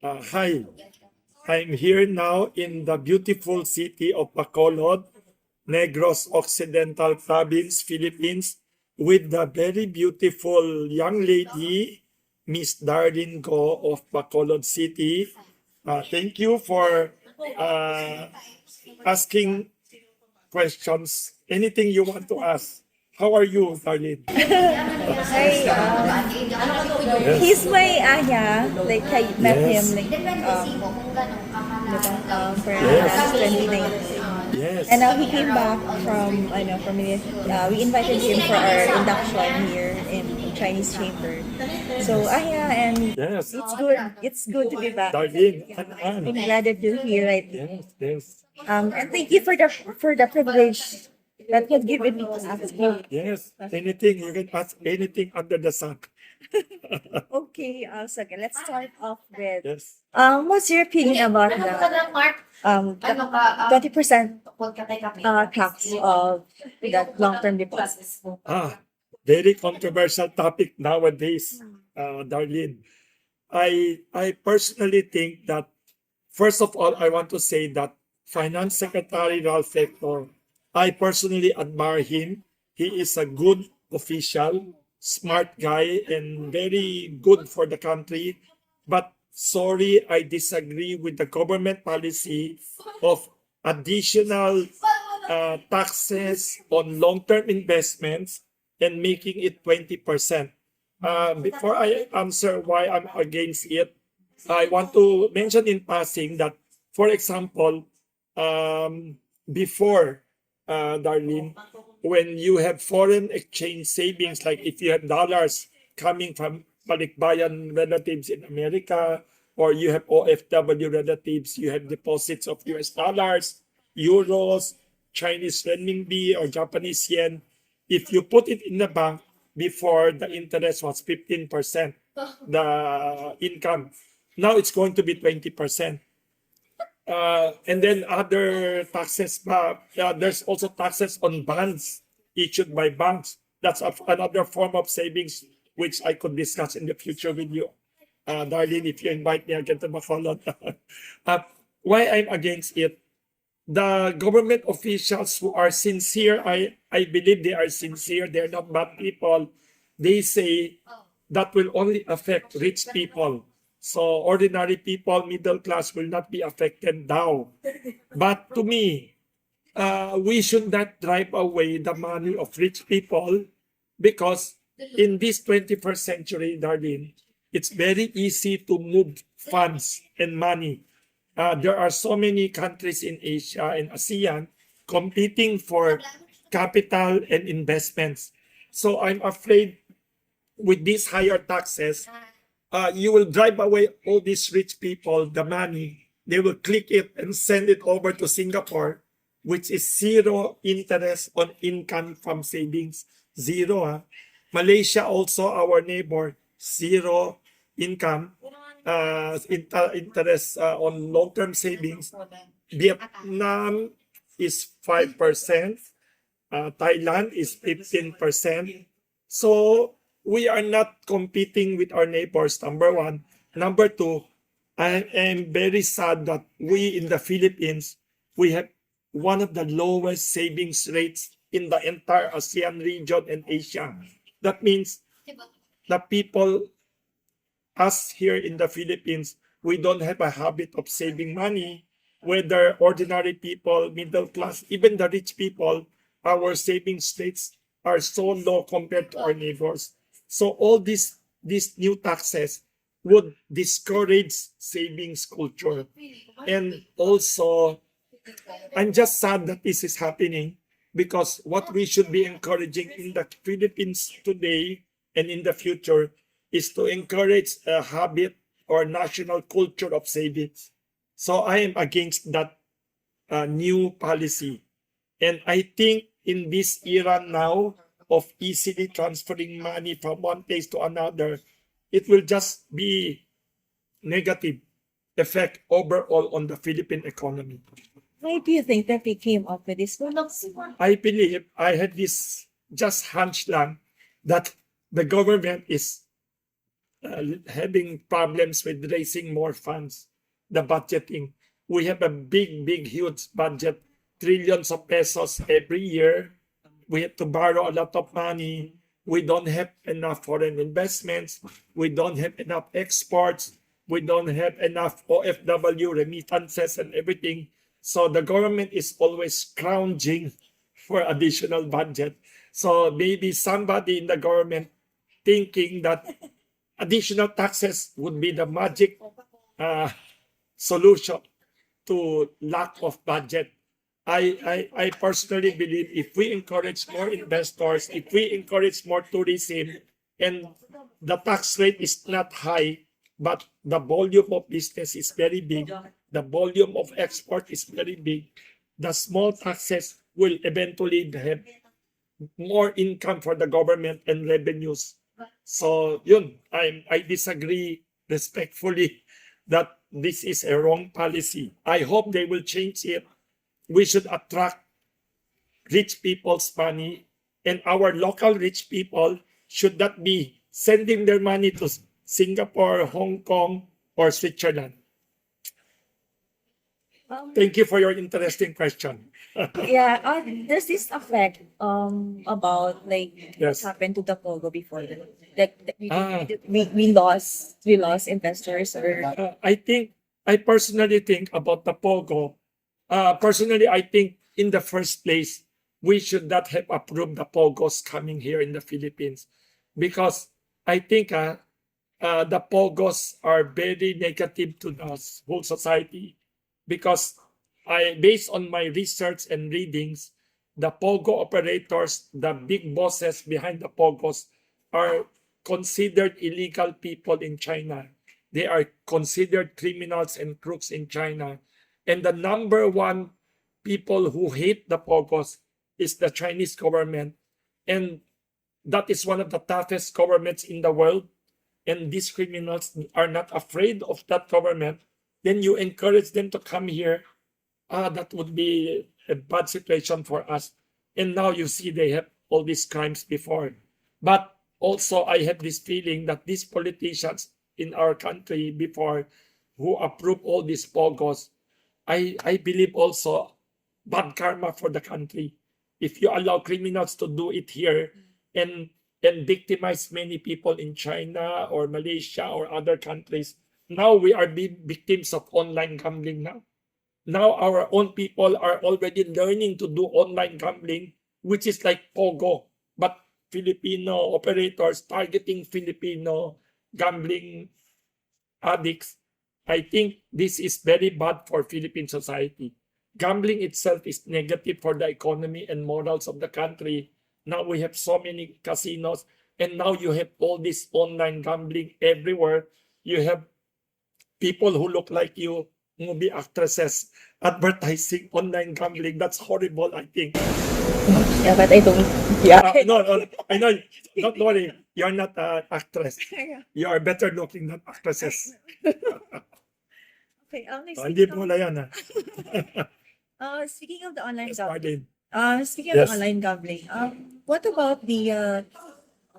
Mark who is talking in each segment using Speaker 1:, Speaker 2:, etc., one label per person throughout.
Speaker 1: Hi, I'm here now in the beautiful city of Bacolod, Negros Occidental Province, Philippines, with the very beautiful young lady, Miss Darlene Go of Bacolod City. Thank you for uh, asking questions. Anything you want to ask. How are you, Darlene?
Speaker 2: Hi,
Speaker 1: Yes,
Speaker 2: he's my like I met him
Speaker 1: yes,
Speaker 2: for last
Speaker 1: yes,
Speaker 2: 2019. And
Speaker 1: yes,
Speaker 2: now he came back from, we invited him for our induction here in Chinese Chamber. So,
Speaker 1: yes,
Speaker 2: and
Speaker 1: yes.
Speaker 2: it's good to be back.
Speaker 1: Darlene,
Speaker 2: I'm glad that you're here right now.
Speaker 1: yes, yes.
Speaker 2: And thank you for the privilege that you've given me to ask you.
Speaker 1: Yes, anything you can ask anything under the sun.
Speaker 2: Okay, so okay, let's start off with
Speaker 1: Yes.
Speaker 2: what's your opinion about the 20% tax of the long-term deposits?
Speaker 1: Ah, very controversial topic nowadays, Darlene. I personally think that first of all, I want to say that Finance Secretary Ralph Hector, I personally admire him. He is a good official, smart guy, and very good for the country. But sorry, I disagree with the government policy of additional taxes on long-term investments and making it 20%. Before I answer why I'm against it, I want to mention in passing that, for example, before, Darlene, when you have foreign exchange savings, like if you have dollars coming from balikbayan relatives in America, or you have OFW relatives, you have deposits of US dollars, euros, Chinese renminbi, or Japanese yen. If you put it in the bank, before the interest was 15%, the income. Now it's going to be 20%. And then other taxes, there's also taxes on bonds issued by banks. That's another form of savings, which I could discuss in the future with you. Darlene, if you invite me again to Bacolod. uh, why I'm against it? The government officials who are sincere, I believe they are sincere, they're not bad people. They say that will only affect rich people. So ordinary people, middle class will not be affected now. But to me, we should not drive away the money of rich people because in this 21st century, Darlene, it's very easy to move funds and money. There are so many countries in Asia and ASEAN competing for capital and investments. So I'm afraid with these higher taxes, you will drive away all these rich people, the money. They will click it and send it over to Singapore, which is zero interest on income from savings. Zero. Malaysia, also our neighbor, zero income interest on long-term savings. Vietnam is 5%. Thailand is 15%. So we are not competing with our neighbors, number one. Number two, I am very sad that we in the Philippines, we have one of the lowest savings rates in the entire ASEAN region and Asia. That means the people, us here in the Philippines, we don't have a habit of saving money. Whether ordinary people, middle class, even the rich people, our savings rates are so low compared to our neighbors. So all these new taxes would discourage savings culture. And also, I'm just sad that this is happening because what we should be encouraging in the Philippines today and in the future is to encourage a habit or national culture of savings. So I am against that new policy. And I think in this era now of easily transferring money from one place to another, it will just be negative effect overall on the Philippine economy.
Speaker 2: Why do you think that we came up with this?
Speaker 1: I believe I had this just hunch lang that the government is having problems with raising more funds, the budgeting. We have a big, huge budget, trillions of pesos every year. We have to borrow a lot of money. We don't have enough foreign investments. We don't have enough exports. We don't have enough OFW remittances and everything. So the government is always scrounging for additional budget. So maybe somebody in the government thinking that additional taxes would be the magic solution to lack of budget. I personally believe if we encourage more investors, if we encourage more tourism, and the tax rate is not high, but the volume of business is very big, the volume of export is very big, the small taxes will eventually have more income for the government and revenues. So yun, I disagree respectfully that this is a wrong policy. I hope they will change it. We should attract rich people's money, and our local rich people should not be sending their money to Singapore, Hong Kong, or Switzerland. Thank you for your interesting question.
Speaker 2: Yeah, does this affect about like
Speaker 1: Yes.
Speaker 2: what happened to the Pogo before? Like
Speaker 1: Ah.
Speaker 2: we lost investors or
Speaker 1: I personally think about the Pogo. Personally, I think in the first place, we should not have approved the Pogos coming here in the Philippines because I think the Pogos are very negative to the whole society because based on my research and readings, the Pogo operators, the big bosses behind the Pogos, are considered illegal people in China. They are considered criminals and crooks in China. And the number one people who hate the Pogos is the Chinese government. And that is one of the toughest governments in the world. And these criminals are not afraid of that government. Then you encourage them to come here. That would be a bad situation for us. And now you see they have all these crimes before. But also I have this feeling that these politicians in our country before who approve all these Pogos, I believe also bad karma for the country. If you allow criminals to do it here and victimize many people in China or Malaysia or other countries, now we are being victims of online gambling now. Now our own people are already learning to do online gambling, which is like Pogo, but Filipino operators targeting Filipino gambling addicts. I think this is very bad for Philippine society. Gambling itself is negative for the economy and morals of the country. Now we have so many casinos, and now you have all this online gambling everywhere. You have people who look like you, movie actresses, advertising online gambling. That's horrible, I think.
Speaker 2: yeah, but I don't. Yeah.
Speaker 1: No, I know. Don't worry. You're not an actress. You are better looking than actresses.
Speaker 2: Okay.
Speaker 1: Hindi mo na yan.
Speaker 2: Speaking of the online
Speaker 1: Yes,
Speaker 2: gambling.
Speaker 1: Marlene.
Speaker 2: Speaking of
Speaker 1: Yes.
Speaker 2: the online gambling. What about the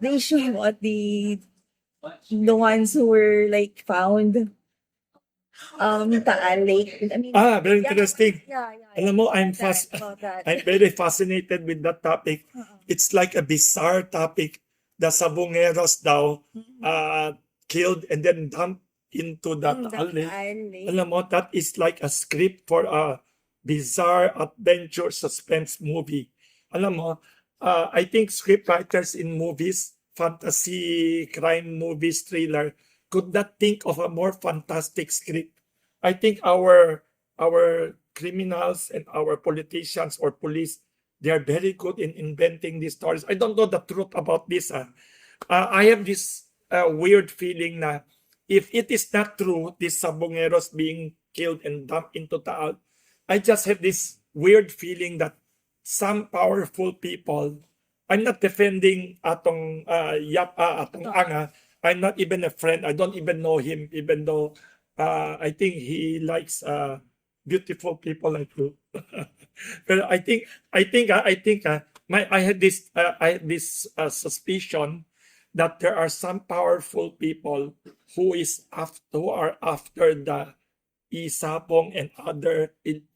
Speaker 2: issue about the ones who were like found Taal Lake? I mean,
Speaker 1: Very
Speaker 2: yeah,
Speaker 1: interesting.
Speaker 2: yeah.
Speaker 1: Alam mo,
Speaker 2: About that.
Speaker 1: I'm very fascinated with that topic.
Speaker 2: Uh-uh.
Speaker 1: It's like a bizarre topic. The sabungeros daw killed and then dumped into the Taal Lake.
Speaker 2: Taal Lake.
Speaker 1: Alam mo, that is like a script for a bizarre adventure suspense movie. Alam mo, I think scriptwriters in movies, fantasy, crime movies, thriller, could not think of a more fantastic script. I think our criminals and our politicians or police, they are very good in inventing these stories. I don't know the truth about this. I have this weird feeling na if it is not true, these sabongeros being killed and dumped into Taal, I just have this weird feeling that some powerful people, I'm not defending atong atong Anga. I'm not even a friend. I don't even know him, even though I think he likes beautiful people like you. But I had this suspicion that there are some powerful people who are after the isabong and other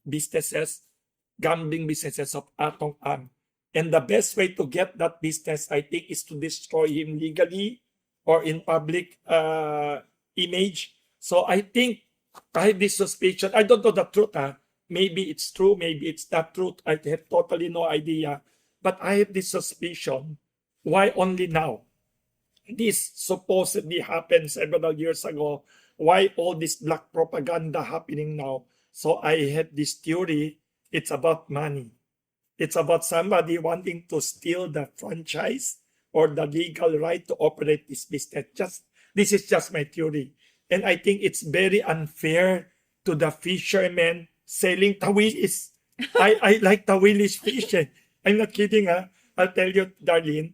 Speaker 1: businesses, gambling businesses of Atong Am. And the best way to get that business, I think, is to destroy him legally or in public image. So I think I have this suspicion. I don't know the truth. Maybe it's true, maybe it's not true. I have totally no idea. But I have this suspicion. Why only now? This supposedly happened several years ago. Why all this black propaganda happening now? So I had this theory. It's about money. It's about somebody wanting to steal the franchise or the legal right to operate this business. This is just my theory. And I think it's very unfair to the fishermen selling tawilis. I like tawilis fishing. I'm not kidding. I'll tell you, Darlene,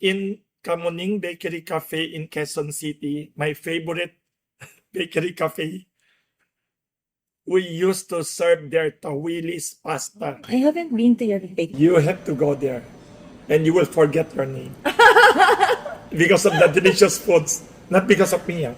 Speaker 1: in Kamuning Bakery Cafe in Quezon City, my favorite bakery cafe, we used to serve their tawilis pasta.
Speaker 2: I haven't been to your bake.
Speaker 1: You have to go there and you will forget your name because of the delicious foods, not because of me.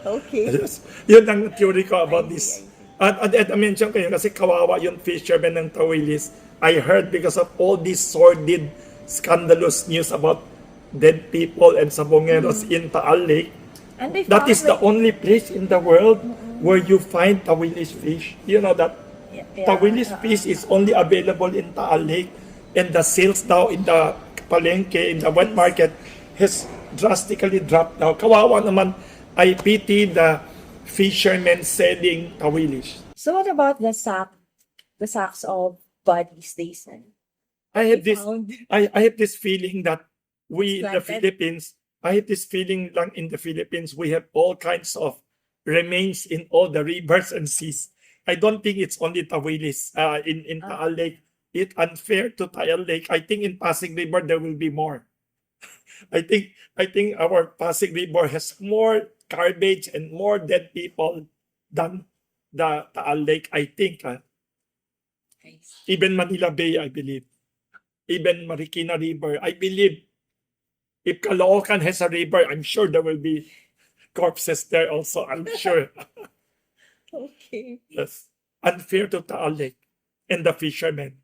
Speaker 2: Okay.
Speaker 1: Yes. Yun ang theory ko about this. At I-mention ko yun kasi kawawa yung fisherman ng tawilis. I heard because of all these sordid, scandalous news about dead people and sabongeros in Taal Lake.
Speaker 2: And they
Speaker 1: That
Speaker 2: found
Speaker 1: is the only place in the world where you find tawilis fish. You know that tawilis fish is only available in Taal Lake, and the sales now in the palengke, in the wet market, has drastically dropped now. Kawawa naman, I pity the fishermen selling tawilis.
Speaker 2: So what about the sacks of bodies they send?
Speaker 1: I have
Speaker 2: They
Speaker 1: this
Speaker 2: found
Speaker 1: I have this feeling that we in the
Speaker 2: Planted.
Speaker 1: Philippines, I have this feeling lang in the Philippines, we have all kinds of remains in all the rivers and seas. I don't think it's only Tawilis in Taal Lake. It's unfair to Taal Lake. I think in Pasig River there will be more. I think our Pasig River has more garbage and more dead people than the Taal Lake. I think even Manila Bay, I believe. Even Marikina River, I believe. If Caloocan has a river, I'm sure there will be corpses there also. I'm sure.
Speaker 2: Okay.
Speaker 1: Yes. Unfair to Taal Lake and the fishermen.